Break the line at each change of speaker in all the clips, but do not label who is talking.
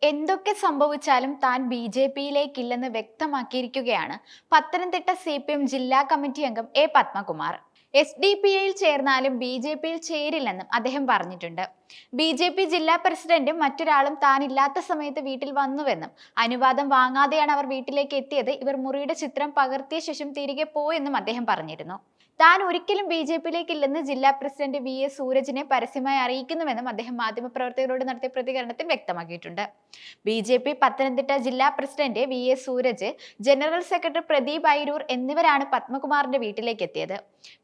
എന്തൊക്കെ സംഭവിച്ചാലും താൻ ബി.ജെ.പിയിലേക്കില്ലെന്ന് വ്യക്തമാക്കിയിരിക്കുകയാണ് പത്തനംതിട്ട CPM ജില്ലാ കമ്മിറ്റി അംഗം എ പത്മകുമാർ. SDPIയിൽ ചേർന്നാലും ബി.ജെ.പിയിൽ ചേരില്ലെന്നും അദ്ദേഹം പറഞ്ഞിട്ടുണ്ട്. ബി.ജെ.പി ജില്ലാ പ്രസിഡന്റും മറ്റൊരാളും താനില്ലാത്ത സമയത്ത് വീട്ടിൽ വന്നുവെന്നും അനുവാദം വാങ്ങാതെയാണ് അവർ വീട്ടിലേക്ക് എത്തിയത്, ഇവർ മുറിയുടെ ചിത്രം പകർത്തിയ ശേഷം തിരികെ പോയെന്നും അദ്ദേഹം പറഞ്ഞിരുന്നു. താൻ ഒരിക്കലും ബി.ജെ.പിയിലേക്കില്ലെന്ന് ജില്ലാ പ്രസിഡന്റ് VA സൂരജിനെ പരസ്യമായി അറിയിക്കുന്നുവെന്നും അദ്ദേഹം മാധ്യമപ്രവർത്തകരോട് നടത്തിയ പ്രതികരണത്തിൽ വ്യക്തമാക്കിയിട്ടുണ്ട്. ബി.ജെ.പി പത്തനംതിട്ട ജില്ലാ president VA Suraj, general secretary Pradeep Airoor എന്നിവരാണ് പത്മകുമാറിന്റെ വീട്ടിലേക്ക് എത്തിയത്.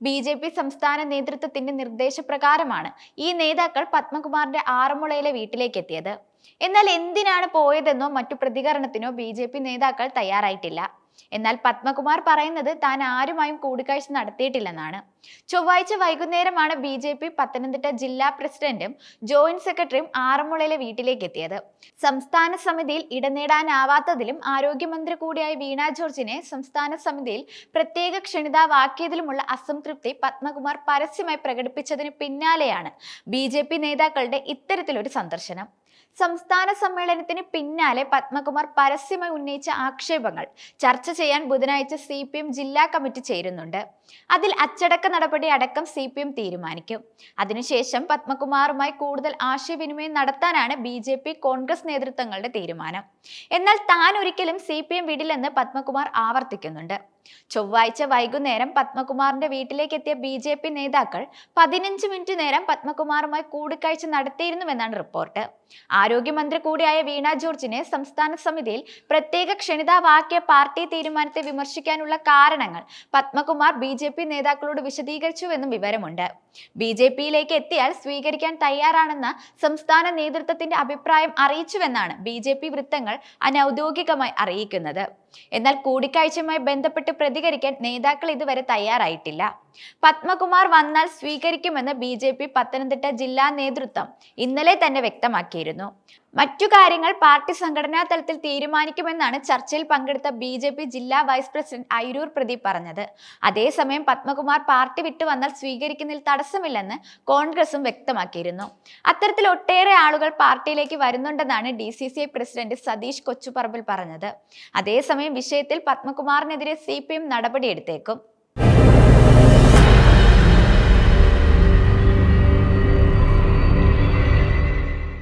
ബി.ജെ.പി സംസ്ഥാന നേതൃത്വത്തിന്റെ നിർദ്ദേശപ്രകാരമാണ് ഈ നേതാക്കൾ പത്മകുമാറിന്റെ ആറന്മുളയിലെ വീട്ടിലേക്ക് എത്തിയത്. എന്നാൽ എന്തിനാണ് പോയതെന്നോ മറ്റു പ്രതികരണത്തിനോ ബി.ജെ.പി നേതാക്കൾ തയ്യാറായിട്ടില്ല. എന്നാൽ പത്മകുമാർ പറയുന്നത് താൻ ആരുമായും കൂടിക്കാഴ്ച നടത്തിയിട്ടില്ലെന്നാണ്. ചൊവ്വാഴ്ച വൈകുന്നേരമാണ് ബി.ജെ.പി പത്തനംതിട്ട ജില്ലാ പ്രസിഡന്റും ജോയിന്റ് സെക്രട്ടറിയും ആറന്മുളയിലെ വീട്ടിലേക്ക് എത്തിയത്. സംസ്ഥാന സമിതിയിൽ ഇടം നേടാനാവാത്തതിലും ആരോഗ്യമന്ത്രി കൂടിയായ വീണ ജോർജിനെ സംസ്ഥാന സമിതിയിൽ പ്രത്യേക ക്ഷണിതാവാക്കിയതിലുമുള്ള അസംതൃപ്തി പത്മകുമാർ പരസ്യമായി പ്രകടിപ്പിച്ചതിന് പിന്നാലെയാണ് ബി.ജെ.പി നേതാക്കളുടെ ഇത്തരത്തിലൊരു സന്ദർശനം. സംസ്ഥാന സമ്മേളനത്തിന് പിന്നാലെ പത്മകുമാർ പരസ്യമായി ഉന്നയിച്ച ആക്ഷേപങ്ങൾ ചർച്ച ചെയ്യാൻ ബുധനാഴ്ച CPM ജില്ലാ കമ്മിറ്റി ചേരുന്നുണ്ട്. അതിൽ അച്ചടക്ക നടപടി അടക്കം CPM തീരുമാനിക്കും. അതിനുശേഷം പത്മകുമാറുമായി കൂടുതൽ ആശയവിനിമയം നടത്താനാണ് ബി.ജെ.പി കോൺഗ്രസ് നേതൃത്വങ്ങളുടെ തീരുമാനം. എന്നാൽ താൻ ഒരിക്കലും CPM വിടില്ലെന്ന് പത്മകുമാർ ആവർത്തിക്കുന്നുണ്ട്. ചൊവ്വാഴ്ച വൈകുന്നേരം പത്മകുമാറിന്റെ വീട്ടിലേക്ക് എത്തിയ ബി.ജെ.പി നേതാക്കൾ 15 മിനിറ്റ് നേരം പത്മകുമാറുമായി കൂടിക്കാഴ്ച നടത്തിയിരുന്നുവെന്നാണ് റിപ്പോർട്ട്. ആരോഗ്യമന്ത്രി കൂടിയായ വീണ ജോർജിനെ സംസ്ഥാന സമിതിയിൽ പ്രത്യേക ക്ഷണിതാവാക്കിയ പാർട്ടി തീരുമാനത്തെ വിമർശിക്കാനുള്ള കാരണങ്ങൾ പത്മകുമാർ ബി.ജെ.പി നേതാക്കളോട് വിശദീകരിച്ചുവെന്നും വിവരമുണ്ട്. ബി.ജെ.പിയിലേക്ക് എത്തിയാൽ സ്വീകരിക്കാൻ തയ്യാറാണെന്ന സംസ്ഥാന നേതൃത്വത്തിന്റെ അഭിപ്രായം അറിയിച്ചുവെന്നാണ് ബി.ജെ.പി വൃത്തങ്ങൾ അനൌദ്യോഗികമായി അറിയിക്കുന്നത്. എന്നാൽ കൂടിക്കാഴ്ചയുമായി ബന്ധപ്പെട്ട് പ്രതികരിക്കാൻ നേതാക്കൾ ഇതുവരെ തയ്യാറായിട്ടില്ല. പത്മകുമാർ വന്നാൽ സ്വീകരിക്കുമെന്ന് ബി.ജെ.പി പത്തനംതിട്ട ജില്ലാ നേതൃത്വം ഇന്നലെ തന്നെ വ്യക്തമാക്കിയിരുന്നു. മറ്റു കാര്യങ്ങൾ പാർട്ടി സംഘടനാ തലത്തിൽ തീരുമാനിക്കുമെന്നാണ് ചർച്ചയിൽ പങ്കെടുത്ത ബി.ജെ.പി ജില്ലാ വൈസ് പ്രസിഡന്റ് ഐരൂർ പ്രദീപ് പറഞ്ഞത്. അതേസമയം പത്മകുമാർ പാർട്ടി വിട്ടു വന്നാൽ സ്വീകരിക്കുന്നതിൽ തടസ്സമില്ലെന്ന് കോൺഗ്രസും വ്യക്തമാക്കിയിരുന്നു. അത്തരത്തിൽ ഒട്ടേറെ ആളുകൾ പാർട്ടിയിലേക്ക് വരുന്നുണ്ടെന്നാണ് DCCI പ്രസിഡന്റ് സതീഷ് കൊച്ചുപറമ്പിൽ പറഞ്ഞത്. അതേസമയം വിഷയത്തിൽ പത്മകുമാറിനെതിരെ CPM നടപടിയെടുത്തേക്കും.